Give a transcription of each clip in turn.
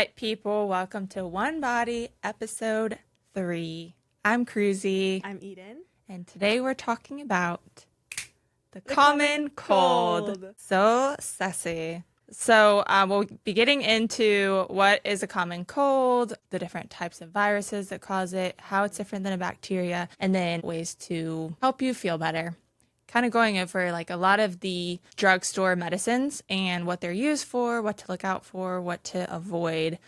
right, people, welcome to One Body, episode 3. I'm Kruesi. I'm Eden. And today we're talking about the common cold. So sassy. So we'll be getting into what is a common cold, the different types of viruses that cause it, how it's different than a bacteria, and then ways to help you feel better. Kind of going over like a lot of the drugstore medicines and what they're used for, what to look out for, what to avoid,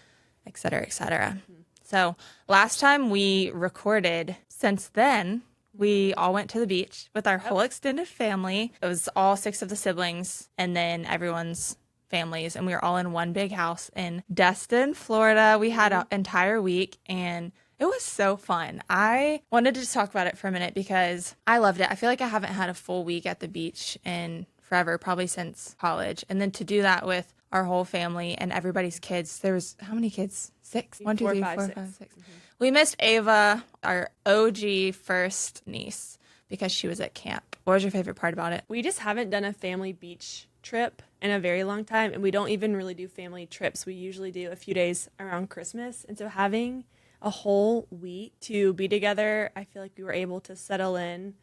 et cetera, et cetera. Mm-hmm. So last time we recorded, since then, we all went to the beach with our whole extended family. It was all 6 of the siblings and then everyone's families. And we were all in one big house in Destin, Florida. We had an entire week and it was so fun. I wanted to just talk about it for a minute because I loved it. I feel like I haven't had a full week at the beach in forever, probably since college. And then to do that with our whole family and everybody's kids. There was, how many kids? 6? 1, 2, 3, 4, 5, 6. Mm-hmm. We missed Ava, our OG first niece, because she was at camp. What was your favorite part about it? We just haven't done a family beach trip in a very long time. And we don't even really do family trips. We usually do a few days around Christmas. And so having a whole week to be together, I feel like we were able to settle in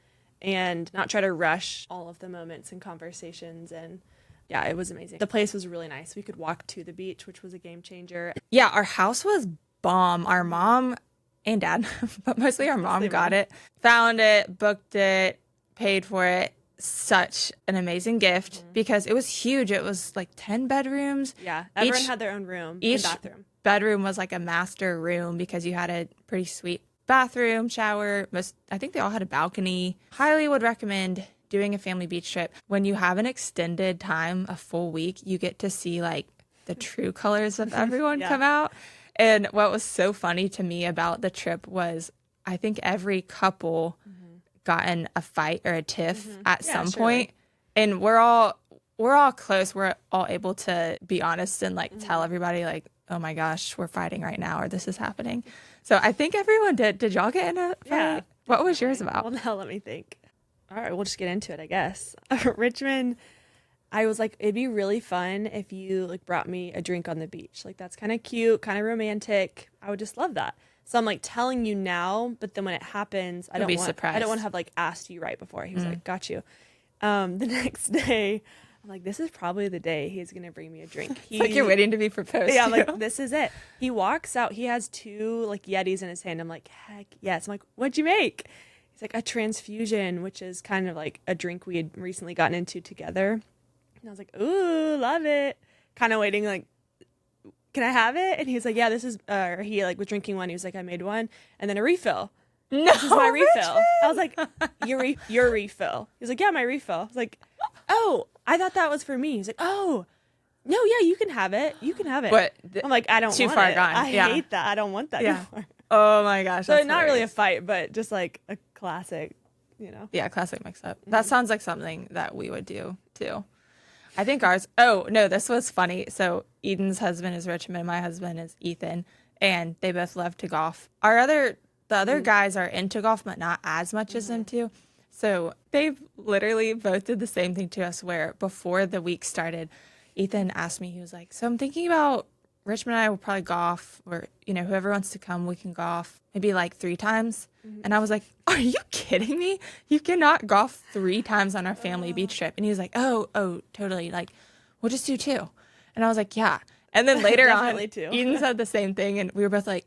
and not try to rush all of the moments and conversations. And yeah, it was amazing. The place was really nice. We could walk to the beach, which was a game changer. Yeah, our house was bomb. Our mom and dad, but mostly our mom got it, found it, booked it, paid for it. Such an amazing gift because it was huge. It was like 10 bedrooms. Yeah, everyone had their own room and bathroom. Bedroom was like a master room because you had a pretty sweet bathroom, shower. I think they all had a balcony. Highly would recommend doing a family beach trip. When you have an extended time, a full week, you get to see like the true colors of everyone come out. And what was so funny to me about the trip was I think every couple got in a fight or a tiff at some point. And we're all close. We're all able to be honest and like tell everybody like, oh my gosh, we're fighting right now or this is happening. So I think everyone did. Did y'all get in a fight? Yeah. What was yours about? Well, now let me think. All right, we'll just get into it, I guess. Richmond, I was like, it'd be really fun if you like brought me a drink on the beach. Like that's kind of cute, kind of romantic. I would just love that. So I'm like telling you now, but then when it happens, I don't want to have like asked you right before. He was like, got you. The next day, I'm like, this is probably the day he's going to bring me a drink. It's like you're waiting to be proposed Yeah, to. like, this is it. He walks out. He has 2, like, Yetis in his hand. I'm like, heck yes. I'm like, what'd you make? He's like, a transfusion, which is kind of like a drink we had recently gotten into together. And I was like, ooh, love it. Kind of waiting, like, can I have it? And he's like, yeah, this is, or he, like, was drinking one. He was like, I made one. And then a refill. No, this is my refill. Richmond. I was like, your refill. He was like, yeah, my refill. I was like, oh, I thought that was for me. He's like, oh, no, yeah, you can have it. You can have it. But I'm like, I don't too want far it. gone. I hate that. I don't want that anymore. Oh my gosh. So not really a fight, but just like a classic, you know. Yeah, classic mix up. That sounds like something that we would do too. I think ours, oh no, this was funny. So Eden's husband is Richmond, my husband is Ethan, and they both love to golf. The other guys are into golf, but not as much as them too. So they literally both did the same thing to us where before the week started, Ethan asked me, he was like, so I'm thinking about Richmond and I will probably golf or, you know, whoever wants to come, we can golf maybe like 3 times. And I was like, are you kidding me? You cannot golf 3 times on our family beach trip. And he was like, oh, totally. Like, we'll just do 2. And I was like, yeah. And then later on, Eden said the same thing. And we were both like,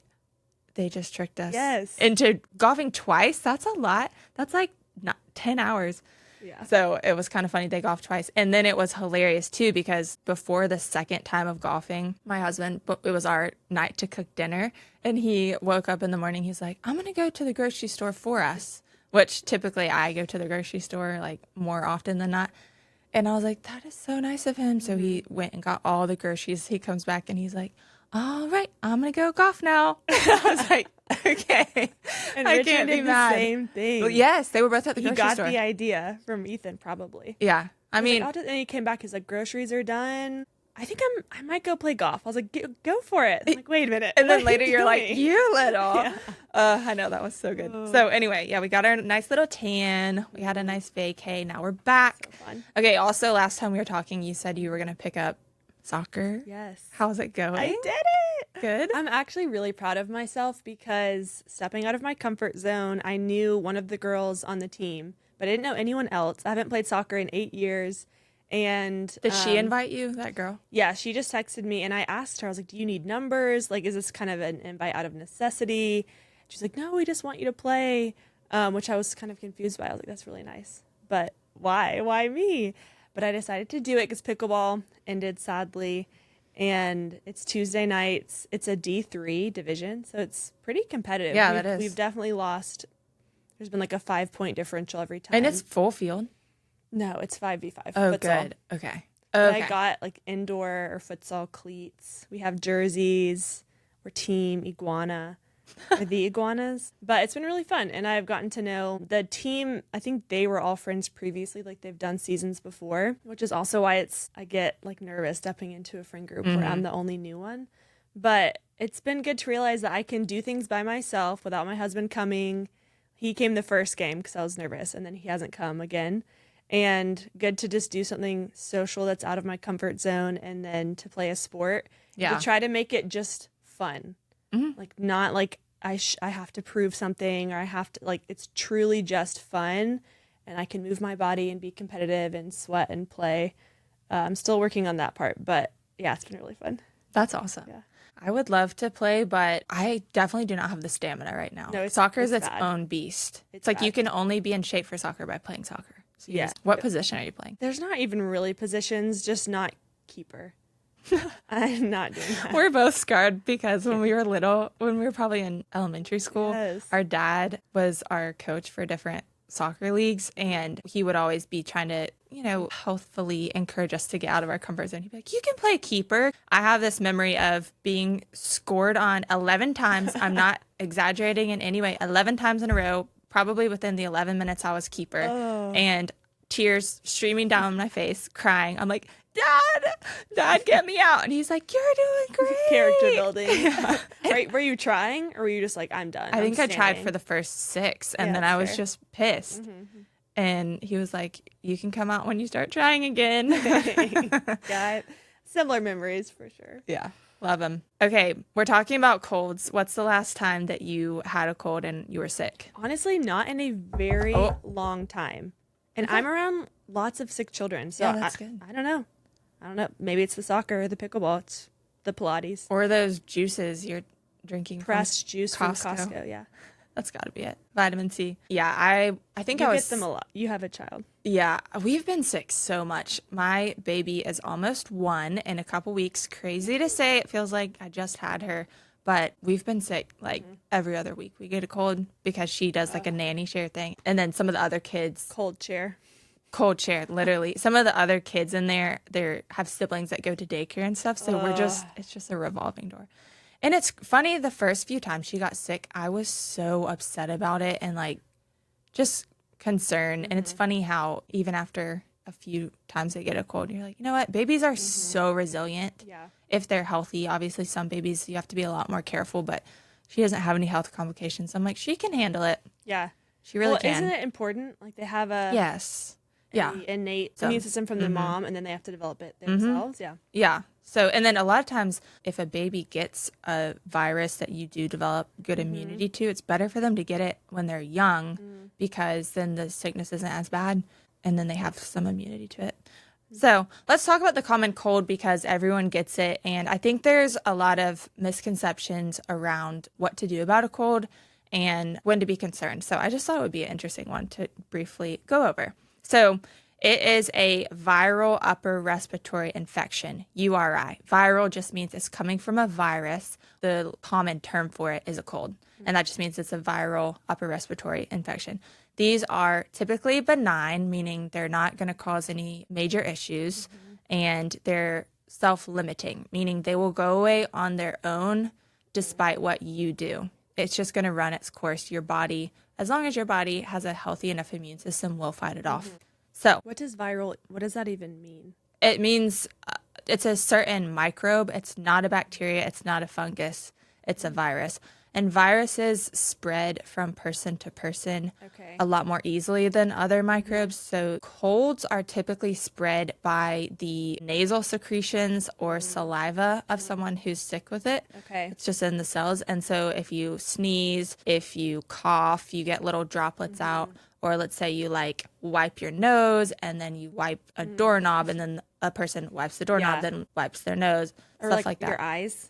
they just tricked us into golfing twice. That's a lot. That's like not 10 hours. Yeah. So it was kind of funny. They golfed twice. And then it was hilarious too, because before the second time of golfing, my husband, it was our night to cook dinner. And he woke up in the morning. He's like, I'm going to go to the grocery store for us, which typically I go to the grocery store like more often than not. And I was like, that is so nice of him. So he went and got all the groceries. He comes back and he's like, all right, I'm going to go golf now. I was like, okay. And I Richard can't be did mad. the same thing. Well, yes, they were both at the grocery store. He got the idea from Ethan, probably. Yeah. I mean, like, and he came back. He's like, groceries are done. I think I might go play golf. I was like, go for it. I'm like, wait a minute. And then later you're like, you little. Yeah. I know, that was so good. So anyway, yeah, we got our nice little tan. We had a nice vacay. Now we're back. So fun. Okay, also last time we were talking, you said you were going to pick up soccer. Yes. How's it going? I did it. good. I'm actually really proud of myself because stepping out of my comfort zone, I knew one of the girls on the team, but I didn't know anyone else. I haven't played soccer in 8 years. And Did she invite you, that girl? yeah, she just texted me and I asked her, I was like, do you need numbers? Like, is this kind of an invite out of necessity? She's like, no, we just want you to play, which I was kind of confused by. I was like, that's really nice. But why? Why me? But I decided to do it because pickleball ended sadly. And it's Tuesday nights. It's a D3 division, so it's pretty competitive. Yeah, that is. We've definitely lost. There's been like a 5-point differential every time. And it's full field. No, it's 5v5. Oh, futsal. good. Okay. But Okay. I got like indoor or futsal cleats. We have jerseys. We're team iguana. Or the iguanas. But it's been really fun. And I've gotten to know the team. I think they were all friends previously. Like they've done seasons before, which is also why I get like nervous stepping into a friend group where I'm the only new one. But it's been good to realize that I can do things by myself without my husband coming. He came the first game because I was nervous, and then he hasn't come again. And good to just do something social that's out of my comfort zone, and then to play a sport. Yeah. To try to make it just fun. Like not like I have to prove something, or I have to, like, it's truly just fun, and I can move my body and be competitive and sweat and play. I'm still working on that part, but yeah, it's been really fun. That's awesome. Yeah. I would love to play, but I definitely do not have the stamina right now. No, soccer is it's its bad. own beast. It's It's like you bad. can only be in shape for soccer by playing soccer. So Yeah. What position are you playing? There's not even really positions, just not keeper. I'm not doing that. We're both scarred because when we were little, when we were probably in elementary school, Yes. our dad was our coach for different soccer leagues, and he would always be trying to, healthfully encourage us to get out of our comfort zone. He'd be like, you can play keeper. I have this memory of being scored on 11 times. I'm not exaggerating in any way. 11 times in a row, probably within the 11 minutes I was keeper, and tears streaming down my face, crying. I'm like, Dad, get me out. And he's like, you're doing great. Character building. Were you trying, or were you just like, I'm done? I think I tried standing? for the first 6, and Yeah, then I that's was fair. just pissed. And he was like, you can come out when you start trying again. Yeah, similar memories for sure. Yeah, love him. Okay, we're talking about colds. What's the last time that you had a cold and you were sick? Honestly, not in a very long time. And I'm around lots of sick children. So Yeah, that's good. I don't know. Maybe it's the soccer or the pickleball. It's the Pilates. Or those juices you're drinking Pressed from juice from Costco. Yeah. That's got to be it. Vitamin C. Yeah, I think You I was. get them a lot. You have a child. Yeah, we've been sick so much. My baby is almost 1 in a couple weeks. Crazy to say. It feels like I just had her, but we've been sick like every other week. We get a cold because she does like a nanny share thing. And then some of the other kids, Cold chair. cold chair, literally. Some of the other kids in there, they have siblings that go to daycare and stuff. So it's just a revolving door. And it's funny, the first few times she got sick, I was so upset about it and like just concerned. And it's funny how even after a few times they get a cold, you're like, you know what? Babies are so resilient. Yeah. If they're healthy. Obviously, some babies, you have to be a lot more careful, but she doesn't have any health complications. I'm like, she can handle it. Yeah. She really Well, can. isn't it important? Like they have a Yes. Yeah. innate So- immune system from the mom, and then they have to develop it themselves. Yeah. Yeah. So, and then a lot of times, if a baby gets a virus that you do develop good immunity to, it's better for them to get it when they're young because then the sickness isn't as bad and then they have some immunity to it. So, let's talk about the common cold because everyone gets it. And I think there's a lot of misconceptions around what to do about a cold and when to be concerned. So, I just thought it would be an interesting one to briefly go over. So, it is a viral upper respiratory infection, URI. Viral just means it's coming from a virus. The common term for it is a cold, and that just means it's a viral upper respiratory infection. These are typically benign, meaning they're not going to cause any major issues, and they're self-limiting, meaning they will go away on their own despite what you do. It's just going to run its course. Your body, as long as your body has a healthy enough immune system, will fight it off. So What does that even mean? it means it's a certain microbe. It's not a bacteria. It's not a fungus. It's a virus. And viruses spread from person to person Okay. a lot more easily than other microbes. So colds are typically spread by the nasal secretions or saliva of someone who's sick with it. Okay. It's just in the cells. And so if you sneeze, if you cough, you get little droplets out. Or let's say you like wipe your nose and then you wipe a doorknob and then a person wipes the doorknob, Yeah. then wipes their nose, Or stuff like that. your eyes.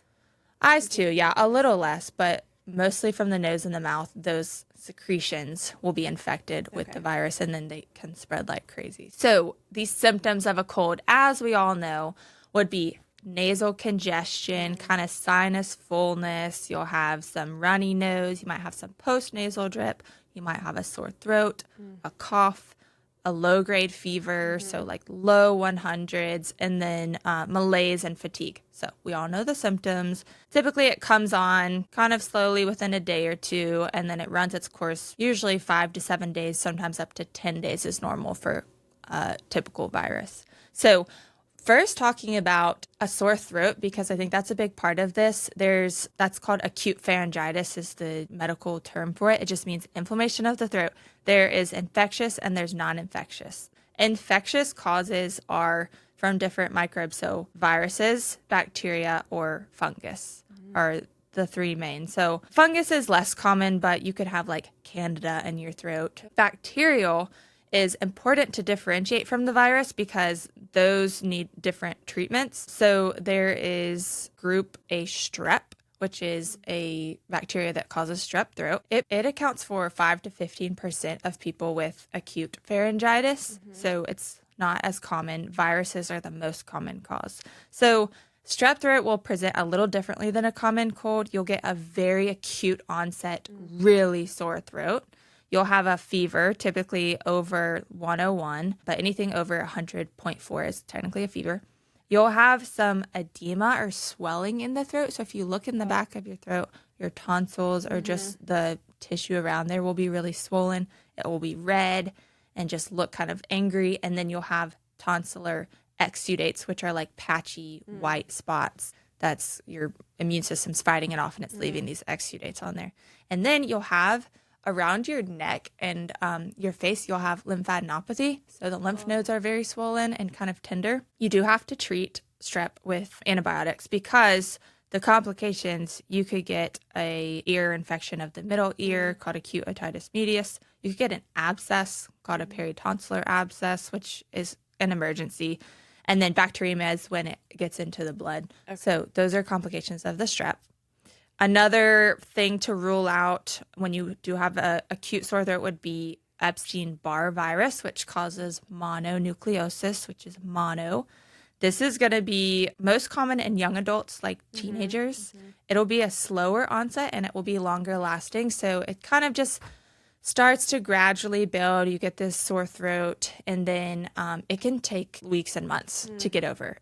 Eyes too, yeah, a little less, but mostly from the nose and the mouth, those secretions will be infected with the virus and then they can spread like crazy. So these symptoms of a cold, as we all know, would be nasal congestion, kind of sinus fullness. You'll have some runny nose. You might have some postnasal drip. You might have a sore throat, a cough, a low-grade fever, so like low 100s, and then malaise and fatigue. So we all know the symptoms. Typically, it comes on kind of slowly within a day or two, and then it runs its course usually 5 to 7 days, sometimes up to 10 days is normal for a typical virus. So first, talking about a sore throat, because I think that's a big part of this. That's called acute pharyngitis is the medical term for it. It just means inflammation of the throat. There is infectious and there's non-infectious. Infectious causes are from different microbes. So viruses, bacteria, or fungus are the three main. So fungus is less common, but you could have like candida in your throat. Bacterial is important to differentiate from the virus because those need different treatments. So there is group A strep, which is a bacteria that causes strep throat. It accounts for 5 to 15% of people with acute pharyngitis. So it's not as common. Viruses are the most common cause. So strep throat will present a little differently than a common cold. You'll get a very acute onset, really sore throat. You'll have a fever, typically over 101, but anything over 100.4 is technically a fever. You'll have some edema or swelling in the throat. So if you look in the back of your throat, your tonsils or just the tissue around there will be really swollen. It will be red and just look kind of angry. And then you'll have tonsillar exudates, which are like patchy white spots. That's your immune system's fighting it off and it's leaving these exudates on there. And then you'll have around your neck and your face, you'll have lymphadenopathy. So the lymph nodes are very swollen and kind of tender. You do have to treat strep with antibiotics because the complications, you could get a ear infection of the middle ear called acute otitis medius. You could get an abscess called a peritonsillar abscess, which is an emergency. And then bacteremia is when it gets into the blood. Okay. So those are complications of the strep. Another thing to rule out when you do have a acute sore throat would be Epstein-Barr virus, which causes mononucleosis, which is mono. This is going to be most common in young adults, like teenagers. It'll be a slower onset and it will be longer lasting. So it kind of just starts to gradually build. You get this sore throat, and then it can take weeks and months to get over.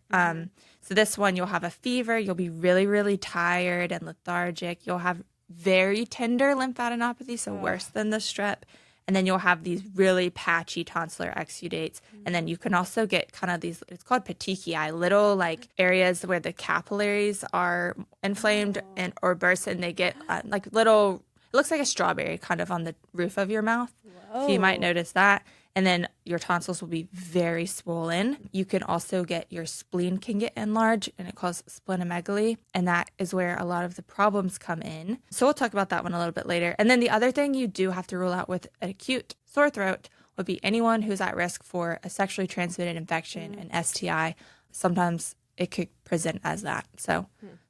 So this one, you'll have a fever. You'll be really, really tired and lethargic. You'll have very tender lymphadenopathy, so worse than the strep. And then you'll have these really patchy tonsillar exudates. And then you can also get kind of these, it's called petechiae, little like areas where the capillaries are inflamed and or burst, and they get like little, it looks like a strawberry kind of on the roof of your mouth. Whoa. So you might notice that. And then your tonsils will be very swollen. You can also get your spleen can get enlarged, and it causes splenomegaly. And that is where a lot of the problems come in. So we'll talk about that one a little bit later. And then the other thing you do have to rule out with an acute sore throat would be anyone who's at risk for a sexually transmitted infection, an STI. Sometimes it could present as that. So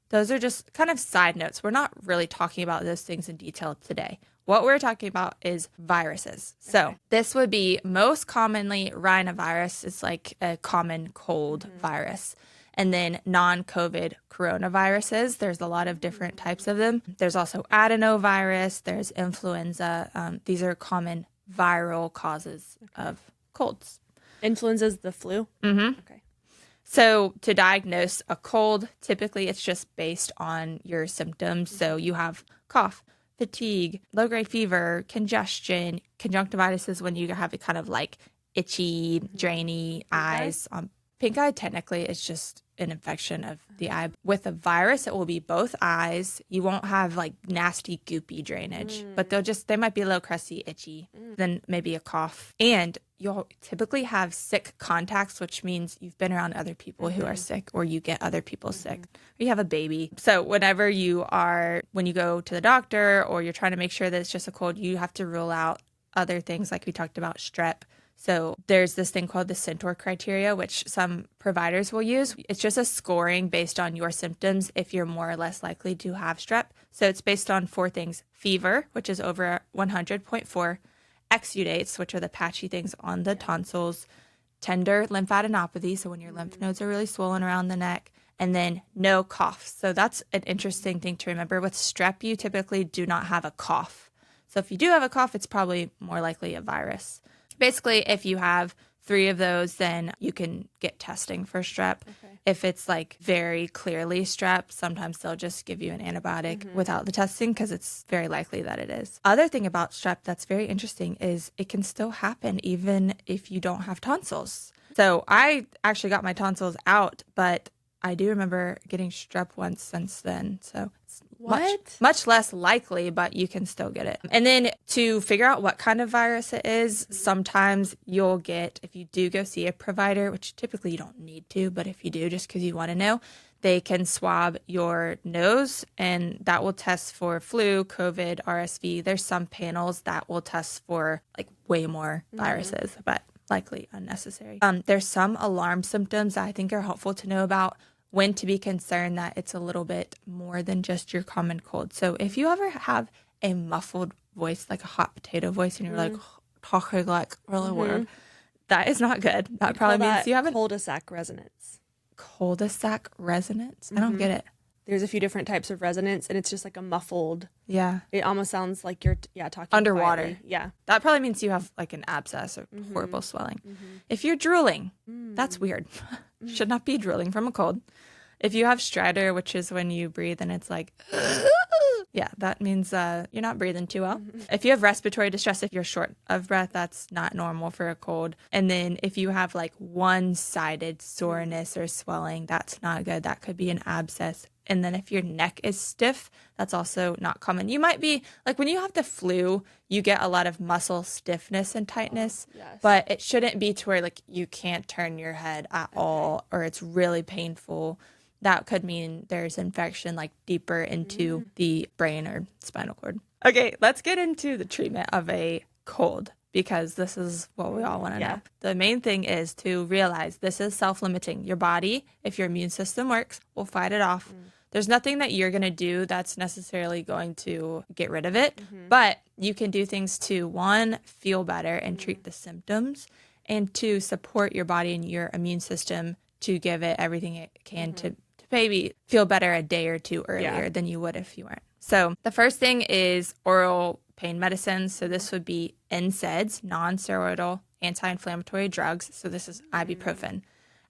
those are just kind of side notes. We're not really talking about those things in detail today. What we're talking about is viruses. So this would be most commonly rhinovirus. It's like a common cold virus. And then non-COVID coronaviruses. There's a lot of different types of them. There's also adenovirus. There's influenza. These are common viral causes of colds. Influenza is the flu? Okay. So to diagnose a cold, typically it's just based on your symptoms. So you have cough, fatigue, low-grade fever, congestion. Conjunctivitis is when you have a kind of like itchy, drainy eyes. Pink eye technically is just an infection of the eye. With a virus, it will be both eyes. You won't have like nasty, goopy drainage, but they might be a little crusty, itchy, then maybe a cough. And you'll typically have sick contacts, which means you've been around other people who are sick, or you get other people sick, or you have a baby. So when you go to the doctor or you're trying to make sure that it's just a cold, you have to rule out other things like we talked about, strep. So there's this thing called the Centaur criteria, which some providers will use. It's just a scoring based on your symptoms if you're more or less likely to have strep. So it's based on 4 things: fever, which is over 100.4, exudates, which are the patchy things on the tonsils, tender lymphadenopathy, so when your lymph nodes are really swollen around the neck, and then no cough. So that's an interesting thing to remember. With strep, you typically do not have a cough. So if you do have a cough, it's probably more likely a virus. Basically, if you have 3 of those, then you can get testing for strep. Okay. If it's like very clearly strep, sometimes they'll just give you an antibiotic without the testing because it's very likely that it is. Other thing about strep that's very interesting is it can still happen even if you don't have tonsils. So I actually got my tonsils out, but I do remember getting strep once since then. So it's much less likely, but you can still get it. And then to figure out what kind of virus it is, sometimes you'll get, if you do go see a provider, which typically you don't need to, but if you do, just because you want to know, they can swab your nose and that will test for flu, COVID, RSV. There's some panels that will test for like way more viruses, but likely unnecessary. There's some alarm symptoms that I think are helpful to know about when to be concerned that it's a little bit more than just your common cold. So if you ever have a muffled voice, like a hot potato voice, and you're like talking like really weird, that is not good. That probably means you have a cul-de-sac resonance. Cul-de-sac resonance? I don't get it. There's a few different types of resonance, and it's just like a muffled. Yeah. It almost sounds like you're talking underwater. Quietly. Yeah. That probably means you have like an abscess or horrible swelling. If you're drooling, that's weird. Should not be drooling from a cold. If you have stridor, which is when you breathe and it's like, yeah, that means you're not breathing too well. If you have respiratory distress, if you're short of breath, that's not normal for a cold. And then if you have like one-sided soreness or swelling, that's not good. That could be an abscess. And then if your neck is stiff, that's also not common. You might be like when you have the flu, you get a lot of muscle stiffness and tightness, but it shouldn't be to where like you can't turn your head at all or it's really painful. That could mean there's infection like deeper into the brain or spinal cord. Okay, let's get into the treatment of a cold because this is what we all want to know. The main thing is to realize this is self-limiting. Your body, if your immune system works, will fight it off. There's nothing that you're going to do that's necessarily going to get rid of it, but you can do things to, 1, feel better and treat the symptoms, and 2, support your body and your immune system to give it everything it can to maybe feel better a day or 2 earlier than you would if you weren't. So the first thing is oral pain medicines. So this would be NSAIDs, non-steroidal anti-inflammatory drugs. So this is ibuprofen,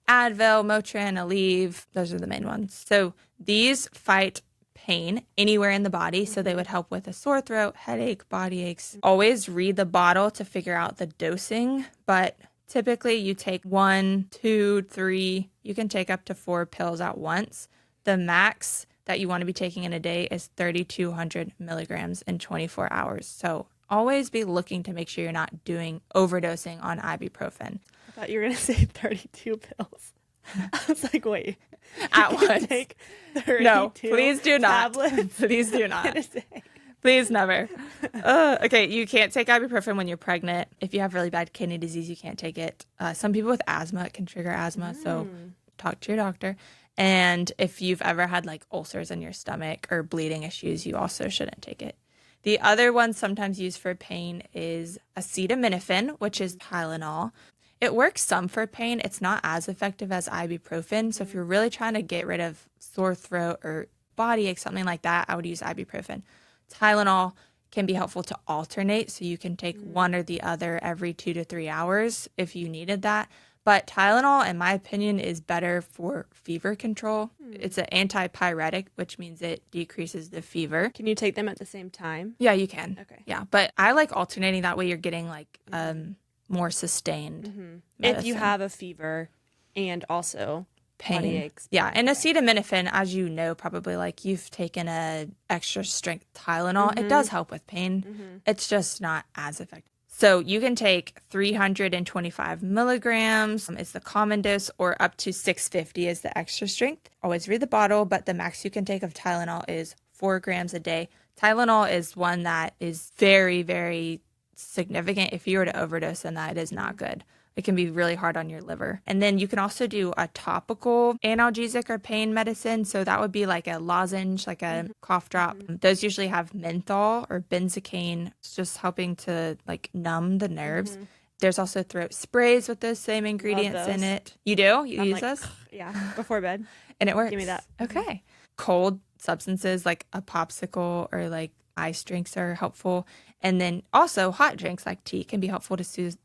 Advil, Motrin, Aleve. Those are the main ones. So these fight pain anywhere in the body. So they would help with a sore throat, headache, body aches. Always read the bottle to figure out the dosing, but typically you take 1, 2, 3, you can take up to 4 pills at once. The max that you want to be taking in a day is 3,200 milligrams in 24 hours. So always be looking to make sure you're not doing overdosing on ibuprofen. I thought you were going to say 32 pills. I was like, wait. At once. Take 32 no, please do not. tablets Please do not. in a day. Please never. Okay, you can't take ibuprofen when you're pregnant. If you have really bad kidney disease, you can't take it. Some people with asthma, it can trigger asthma, so talk to your doctor. And if you've ever had like ulcers in your stomach or bleeding issues, you also shouldn't take it. The other one sometimes used for pain is acetaminophen, which is Tylenol. It works some for pain. It's not as effective as ibuprofen. So if you're really trying to get rid of sore throat or body ache, something like that, I would use ibuprofen. Tylenol can be helpful to alternate, so you can take one or the other every 2 to 3 hours if you needed that. But Tylenol, in my opinion, is better for fever control. It's an antipyretic, which means it decreases the fever. Can you take them at the same time? Yeah, you can. Okay. Yeah, but I like alternating. That way you're getting like more sustained medicine. If you have a fever and also pain. Body aches. Yeah, and acetaminophen, as you know, probably like you've taken a extra strength Tylenol. It does help with pain. It's just not as effective. So you can take 325 milligrams is the common dose, or up to 650 is the extra strength. Always read the bottle, but the max you can take of Tylenol is 4 grams a day. Tylenol is one that is very, very significant. If you were to overdose on that, it is not good. It can be really hard on your liver. And then you can also do a topical analgesic or pain medicine. So that would be like a lozenge, like a cough drop. Those usually have menthol or benzocaine. It's just helping to like numb the nerves. There's also throat sprays with those same ingredients in it. You do? You use those? Yeah, before bed. And it works. Give me that. Okay. Cold substances like a popsicle or like ice drinks are helpful. And then also hot drinks like tea can be helpful to soothe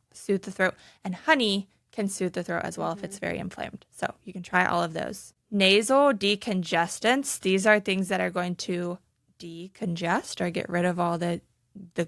the throat, and honey can soothe the throat as well if it's very inflamed. So you can try all of those. Nasal decongestants. These are things that are going to decongest or get rid of all the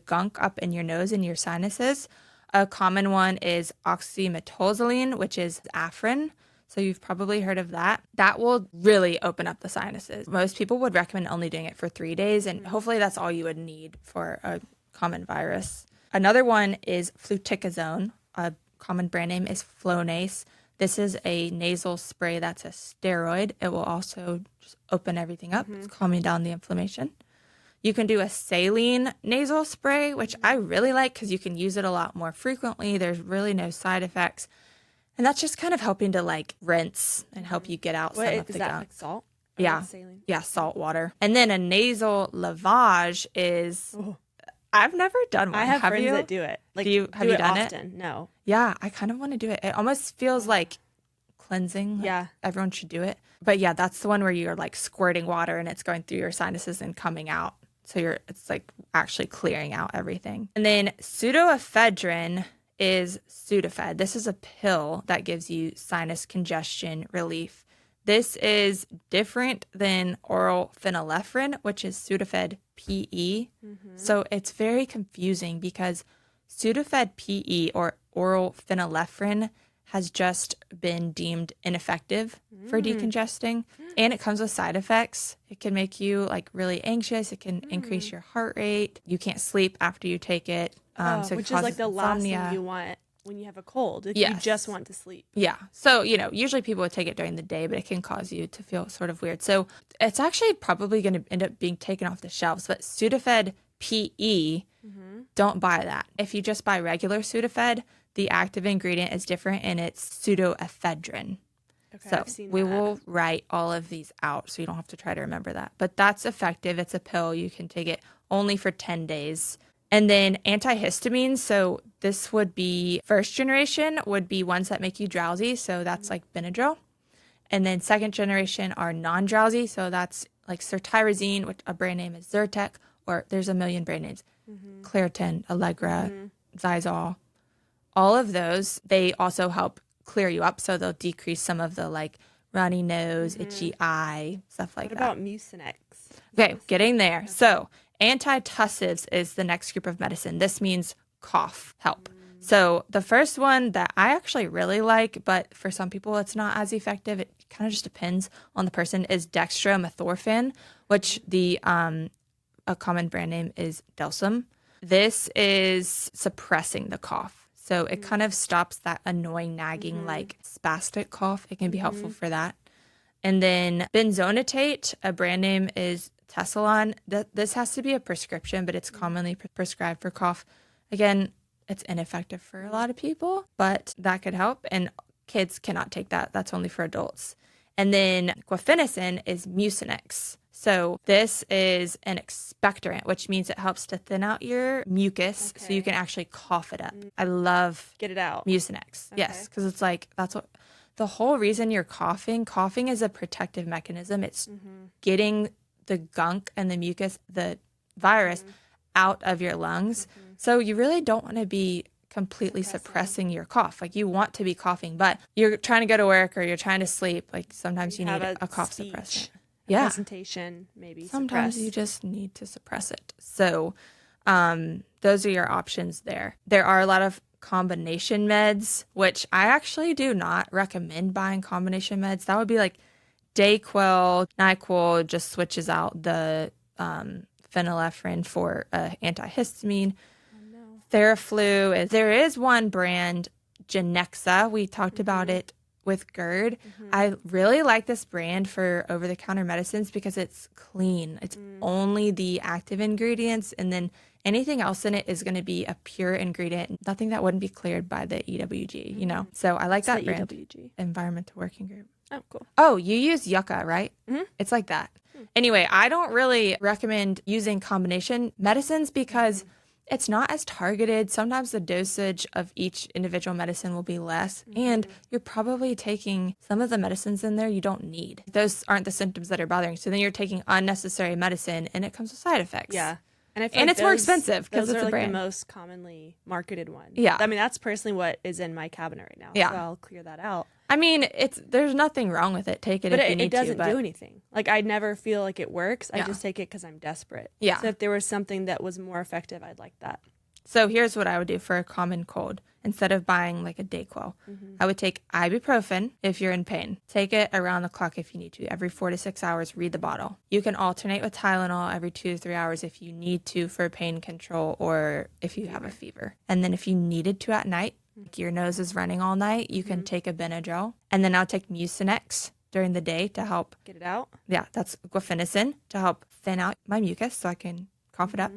gunk up in your nose and your sinuses. A common one is oxymetazoline, which is Afrin. So you've probably heard of that. That will really open up the sinuses. Most people would recommend only doing it for 3 days, and hopefully that's all you would need for a common virus. Another one is fluticasone. A common brand name is Flonase. This is a nasal spray that's a steroid. It will also just open everything up. It's calming down the inflammation. You can do a saline nasal spray, which I really like because you can use it a lot more frequently. There's really no side effects. And that's just kind of helping to like rinse and help you get out some of the gunk. Like salt? Yeah. Saline? Yeah, salt water. And then a nasal lavage is... I've never done one. I have friends you? that do it. Like, Have you done often? it? No. Yeah, I kind of want to do it. It almost feels like cleansing. Like yeah. Everyone should do it. But yeah, that's the one where you're like squirting water and it's going through your sinuses and coming out. So it's like actually clearing out everything. And then pseudoephedrine is Sudafed. This is a pill that gives you sinus congestion relief. This is different than oral phenylephrine, which is Sudafed PE. So it's very confusing because Sudafed PE or oral phenylephrine has just been deemed ineffective for decongesting, and it comes with side effects. It can make you like really anxious. It can increase your heart rate. You can't sleep after you take it. So which it is like the last insomnia. thing you want when you have a cold. Like, Yes. You just want to sleep. Yeah. So, usually people would take it during the day, but it can cause you to feel sort of weird. So it's actually probably going to end up being taken off the shelves. But Sudafed PE, don't buy that. If you just buy regular Sudafed, the active ingredient is different and it's pseudoephedrine. Okay, So I've seen we that. will write all of these out so you don't have to try to remember that. But that's effective. It's a pill. You can take it only for 10 days. And then antihistamines, so this would be first generation would be ones that make you drowsy, so that's like Benadryl. And then second generation are non-drowsy, so that's like cetirizine, which a brand name is Zyrtec, or there's a million brand names, Claritin, Allegra, Zysol. All of those, they also help clear you up, so they'll decrease some of the like runny nose, itchy eye, stuff like What that. about Mucinex? Okay, getting there. So antitussives is the next group of medicine. This means cough help. So the first one that I actually really like, but for some people it's not as effective, it kind of just depends on the person, is dextromethorphan, which the a common brand name is Delsum. This is suppressing the cough. So it kind of stops that annoying nagging like spastic cough. It can be helpful for that. And then benzonatate, a brand name is Tessalon. This has to be a prescription, but it's commonly prescribed for cough. Again, it's ineffective for a lot of people, but that could help. And kids cannot take that. That's only for adults. And then guaifenesin is Mucinex. So this is an expectorant, which means it helps to thin out your mucus so you can actually cough it up. I love Get it out. Mucinex. Yes, because it's like that's what the whole reason you're coughing. Coughing is a protective mechanism. It's getting the gunk and the mucus, the virus, out of your lungs. So you really don't want to be completely suppressing your cough. Like you want to be coughing, but you're trying to go to work or you're trying to sleep. Like sometimes you need a cough suppressant. Yeah. Presentation, maybe. Sometimes you just need to suppress it. So those are your options there. There are a lot of combination meds, which I actually do not recommend buying combination meds. That would be like Dayquil, NyQuil just switches out the phenylephrine for antihistamine. Theraflu. There is one brand, Genexa. We talked about it with GERD. I really like this brand for over-the-counter medicines because it's clean. It's only the active ingredients, and then anything else in it is going to be a pure ingredient, nothing that wouldn't be cleared by the EWG, you know? So I like that brand. EWG? Environmental Working Group. Oh, cool. Oh, you use yucca, right? It's like that. Anyway, I don't really recommend using combination medicines because it's not as targeted. Sometimes the dosage of each individual medicine will be less, and you're probably taking some of the medicines in there you don't need. Those aren't the symptoms that are bothering you. So then you're taking unnecessary medicine, and it comes with side effects. Yeah. And I feel And like it's more expensive because those it's are a like brand. the most commonly marketed one. Yeah. I mean, that's personally what is in my cabinet right now. Yeah. So I'll clear that out. I mean, there's nothing wrong with it. Take it But if you need it doesn't to. do anything. Like, I never feel like it works. I Yeah. just take it because I'm desperate. Yeah. So if there was something that was more effective, I'd like that. So here's what I would do for a common cold. Instead of buying like a Dayquil, I would take ibuprofen if you're in pain. Take it around the clock if you need to. Every 4 to 6 hours, read the bottle. You can alternate with Tylenol every 2 to 3 hours if you need to for pain control or if you have a fever. And then if you needed to at night, like your nose is running all night, you can take a Benadryl. And then I'll take Mucinex during the day to help. Get it out. Yeah, that's guaifenesin to help thin out my mucus so I can cough it up.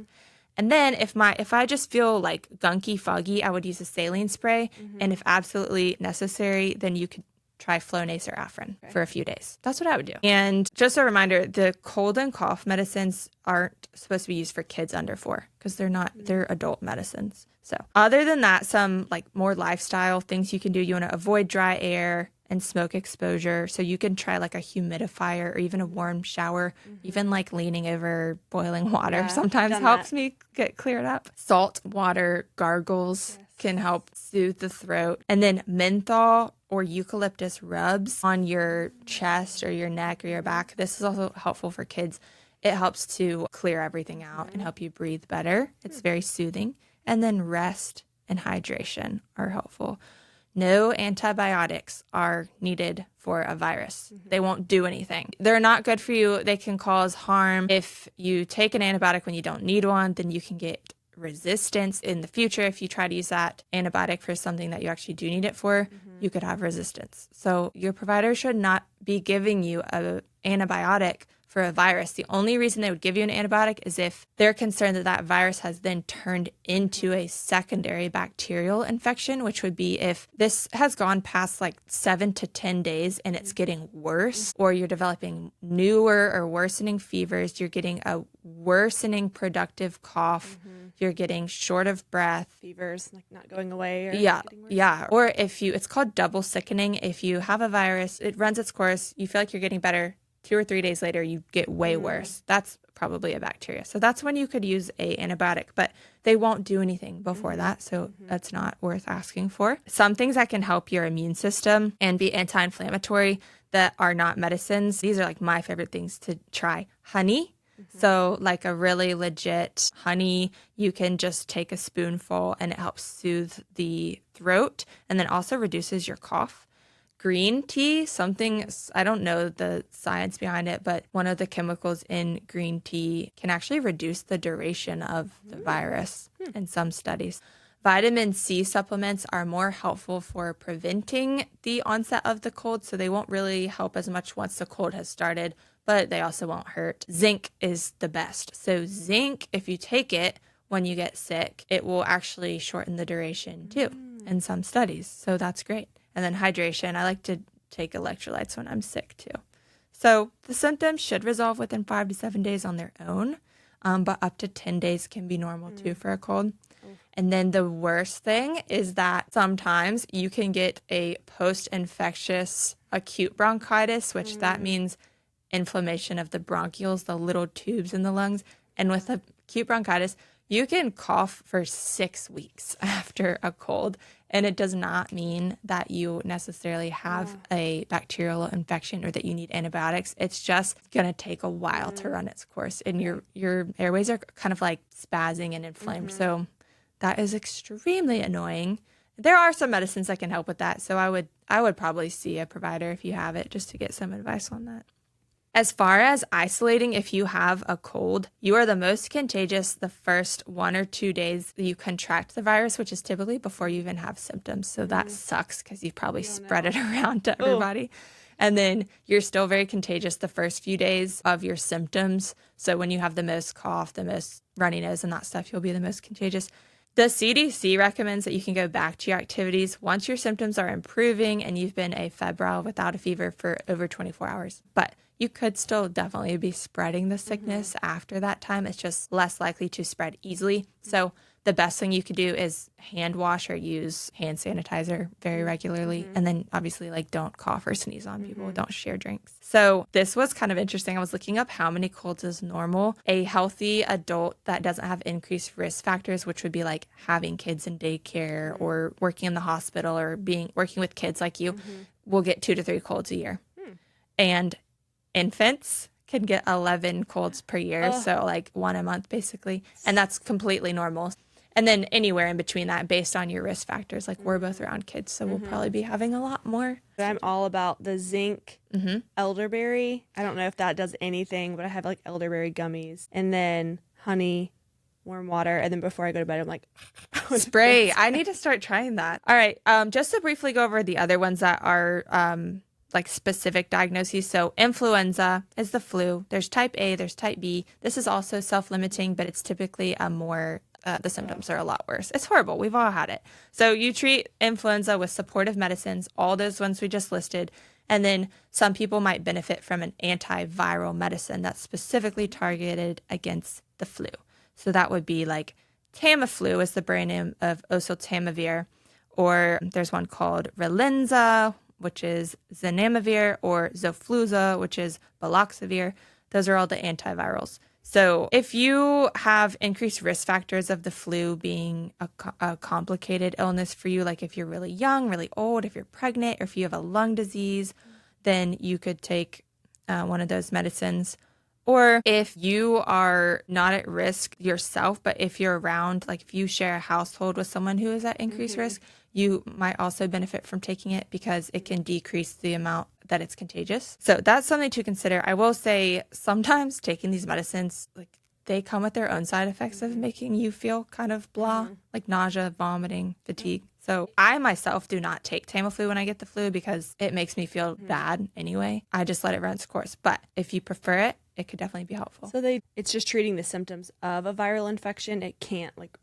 And then if I just feel like gunky, foggy, I would use a saline spray. And if absolutely necessary, then you could try Flonase or Afrin for a few days. That's what I would do. And just a reminder, the cold and cough medicines aren't supposed to be used for kids under 4 because they're adult medicines. So other than that, some like more lifestyle things you can do. You want to avoid dry air and smoke exposure. So you can try like a humidifier or even a warm shower, even like leaning over boiling water sometimes done helps that. me get cleared up. Salt water gargles can help soothe the throat. And then menthol or eucalyptus rubs on your chest or your neck or your back. This is also helpful for kids. It helps to clear everything out and help you breathe better. It's very soothing. And then rest and hydration are helpful. No antibiotics are needed for a virus. They won't do anything. They're not good for you. They can cause harm. If you take an antibiotic when you don't need one, then you can get resistance in the future. If you try to use that antibiotic for something that you actually do need it for, you could have resistance. So your provider should not be giving you an antibiotic for a virus. The only reason they would give you an antibiotic is if they're concerned that that virus has then turned into a secondary bacterial infection, which would be if this has gone past like 7 to 10 days and it's getting worse, or you're developing newer or worsening fevers, you're getting a worsening productive cough, you're getting short of breath. Fevers, like not going away or Yeah, getting worse. yeah. Or it's called double sickening. If you have a virus, it runs its course, you feel like you're getting better. 2 or 3 days later, you get way worse. That's probably a bacteria. So that's when you could use a antibiotic, but they won't do anything before that. So that's not worth asking for. Some things that can help your immune system and be anti-inflammatory that are not medicines. These are like my favorite things to try. Honey. So like a really legit honey, you can just take a spoonful and it helps soothe the throat and then also reduces your cough. Green tea, something, I don't know the science behind it, but one of the chemicals in green tea can actually reduce the duration of the virus in some studies. Vitamin C supplements are more helpful for preventing the onset of the cold, so they won't really help as much once the cold has started, but they also won't hurt. Zinc is the best. So zinc, if you take it when you get sick, it will actually shorten the duration too in some studies. So that's great. And then hydration. I like to take electrolytes when I'm sick too. So the symptoms should resolve within 5 to 7 days on their own, but up to 10 days can be normal too for a cold. And then the worst thing is that sometimes you can get a post-infectious acute bronchitis, which that means inflammation of the bronchioles, the little tubes in the lungs. And with acute bronchitis, you can cough for 6 weeks after a cold, and it does not mean that you necessarily have a bacterial infection or that you need antibiotics. It's just going to take a while to run its course, and your airways are kind of like spazzing and inflamed. So that is extremely annoying. There are some medicines that can help with that. So I would probably see a provider if you have it just to get some advice on that. As far as isolating, if you have a cold, you are the most contagious the first 1 or 2 days that you contract the virus, which is typically before you even have symptoms. So that sucks because you've probably spread it around to everybody. And then you're still very contagious the first few days of your symptoms. So when you have the most cough, the most runny nose and that stuff, you'll be the most contagious. The CDC recommends that you can go back to your activities once your symptoms are improving and you've been afebrile without a fever for over 24 hours. But you could still definitely be spreading the sickness after that time. It's just less likely to spread easily. So the best thing you could do is hand wash or use hand sanitizer very regularly. And then obviously like don't cough or sneeze on people. Don't share drinks. So this was kind of interesting. I was looking up how many colds is normal. A healthy adult that doesn't have increased risk factors, which would be like having kids in daycare or working in the hospital or working with kids like you, will get 2 to 3 colds a year. And infants can get 11 colds per year. So like 1 a month basically. And that's completely normal. And then anywhere in between that based on your risk factors. Like we're both around kids, so we'll probably be having a lot more. I'm all about the zinc elderberry. I don't know if that does anything, but I have like elderberry gummies and then honey, warm water. And then before I go to bed, I'm like, spray. I need to start trying that. All right. Just to briefly go over the other ones that are like specific diagnoses. So influenza is the flu. There's type A, there's type B. This is also self-limiting, but it's typically a more, the symptoms are a lot worse. It's horrible. We've all had it. So you treat influenza with supportive medicines, all those ones we just listed. And then some people might benefit from an antiviral medicine that's specifically targeted against the flu. So that would be like Tamiflu is the brand name of oseltamivir, or there's one called Relenza, which is zanamivir, or Zofluza, which is baloxavir. Those are all the antivirals. So if you have increased risk factors of the flu being a complicated illness for you, like if you're really young, really old, if you're pregnant, or if you have a lung disease, then you could take one of those medicines. Or if you are not at risk yourself, but if you're around, like if you share a household with someone who is at increased risk, you might also benefit from taking it because it can decrease the amount that it's contagious. So that's something to consider. I will say sometimes taking these medicines, like they come with their own side effects of making you feel kind of blah, like nausea, vomiting, fatigue. So I myself do not take Tamiflu when I get the flu because it makes me feel bad anyway. I just let it run its course. But if you prefer it, it could definitely be helpful. So it's just treating the symptoms of a viral infection. It can't like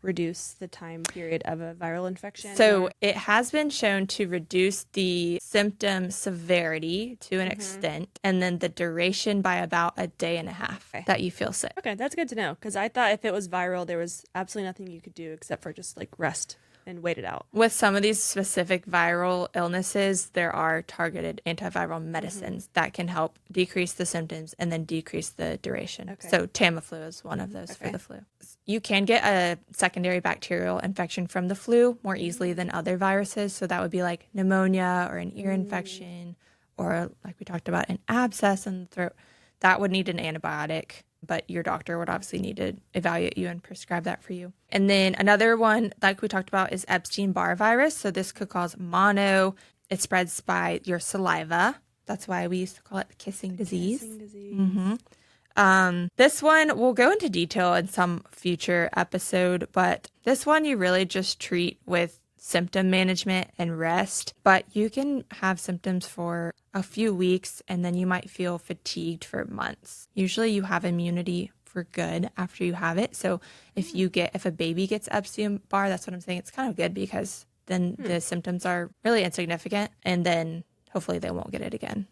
reduce the time period of a viral infection. So it has been shown to reduce the symptom severity to an extent, and then the duration by about a day and a half that you feel sick. Okay, that's good to know because I thought if it was viral, there was absolutely nothing you could do except for just like rest and wait it out. With some of these specific viral illnesses, there are targeted antiviral medicines that can help decrease the symptoms and then decrease the duration. Okay. So Tamiflu is one of those for the flu. You can get a secondary bacterial infection from the flu more easily than other viruses. So that would be like pneumonia or an ear infection or like we talked about, an abscess in the throat. That would need an antibiotic, but your doctor would obviously need to evaluate you and prescribe that for you. And then another one, like we talked about, is Epstein-Barr virus. So this could cause mono. It spreads by your saliva. That's why we used to call it the kissing disease. Kissing disease. This one, we'll go into detail in some future episode, but this one you really just treat with symptom management and rest, but you can have symptoms for a few weeks and then you might feel fatigued for months. Usually you have immunity for good after you have it. So if a baby gets Epstein-Barr, that's what I'm saying. It's kind of good because then the symptoms are really insignificant and then hopefully they won't get it again.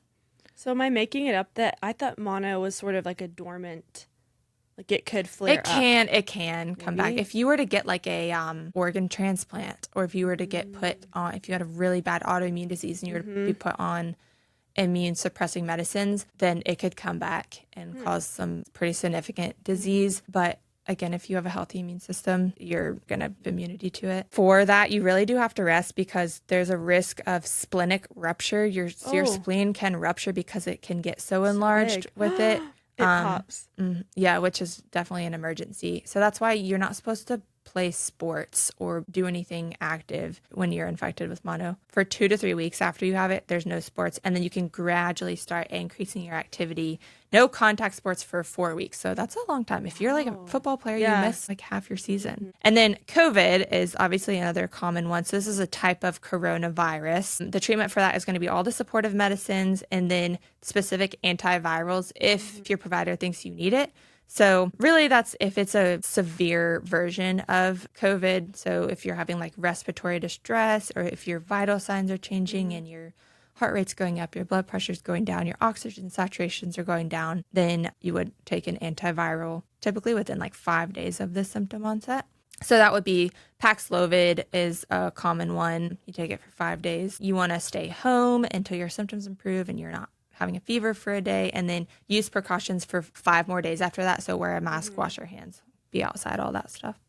So am I making it up that I thought mono was sort of like a dormant, like it could flare up? It can come back. If you were to get like a organ transplant, or if you were to get put on, if you had a really bad autoimmune disease and you were to be put on immune suppressing medicines, then it could come back and cause some pretty significant disease. But again, if you have a healthy immune system, you're going to have immunity to it. For that, you really do have to rest because there's a risk of splenic rupture. Your spleen can rupture because it can get so enlarged with it. It pops. Yeah, which is definitely an emergency. So that's why you're not supposed to play sports or do anything active when you're infected with mono. For 2 to 3 weeks after you have it, there's no sports. And then you can gradually start increasing your activity. No contact sports for 4 weeks. So that's a long time. If you're like a football player, you miss like half your season. And then COVID is obviously another common one. So this is a type of coronavirus. The treatment for that is going to be all the supportive medicines and then specific antivirals if your provider thinks you need it. So really that's if it's a severe version of COVID. So if you're having like respiratory distress or if your vital signs are changing and your heart rate's going up, your blood pressure's going down, your oxygen saturations are going down, then you would take an antiviral typically within like 5 days of the symptom onset. So that would be Paxlovid is a common one. You take it for 5 days. You want to stay home until your symptoms improve and you're not having a fever for a day, and then use precautions for 5 more days after that. So wear a mask, wash your hands, be outside, all that stuff.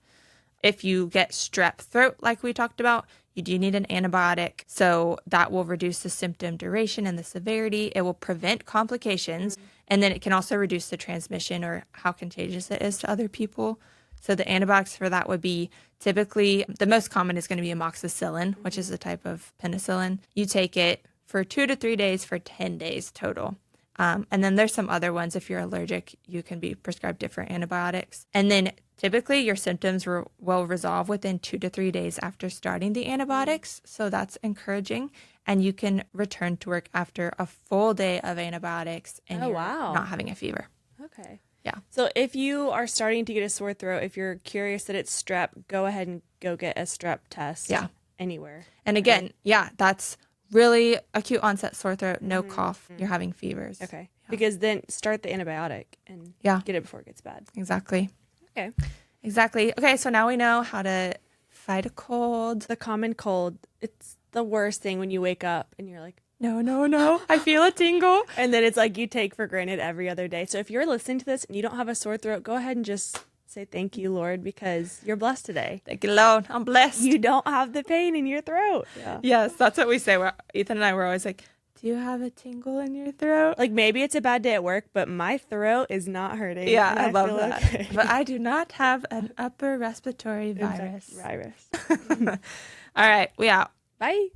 If you get strep throat, like we talked about, you do need an antibiotic. So that will reduce the symptom duration and the severity. It will prevent complications. And then it can also reduce the transmission or how contagious it is to other people. So the antibiotics for that would be typically, the most common is going to be amoxicillin, which is a type of penicillin. You take it for 2 to 3 days for 10 days total. And then there's some other ones. If you're allergic, you can be prescribed different antibiotics. And then typically your symptoms will resolve within 2 to 3 days after starting the antibiotics. So that's encouraging. And you can return to work after a full day of antibiotics and you're not having a fever. Okay. Yeah. So if you are starting to get a sore throat, if you're curious that it's strep, go ahead and go get a strep test anywhere. And again, that's really acute onset sore throat, no cough, you're having fevers. Okay. Yeah. Because then start the antibiotic and get it before it gets bad. Exactly. Okay. Exactly. Okay, so now we know how to fight a cold. The common cold, it's the worst thing when you wake up and you're like, no, I feel a tingle. And then it's like you take for granted every other day. So if you're listening to this and you don't have a sore throat, go ahead and just say thank you, Lord, because you're blessed today. Thank you, Lord. I'm blessed. You don't have the pain in your throat. Yeah. Yes, that's what we say. Ethan and I were always like, do you have a tingle in your throat? Like maybe it's a bad day at work, but my throat is not hurting. Yeah, I love that. Okay. But I do not have an upper respiratory virus. Virus. All right, we out. Bye.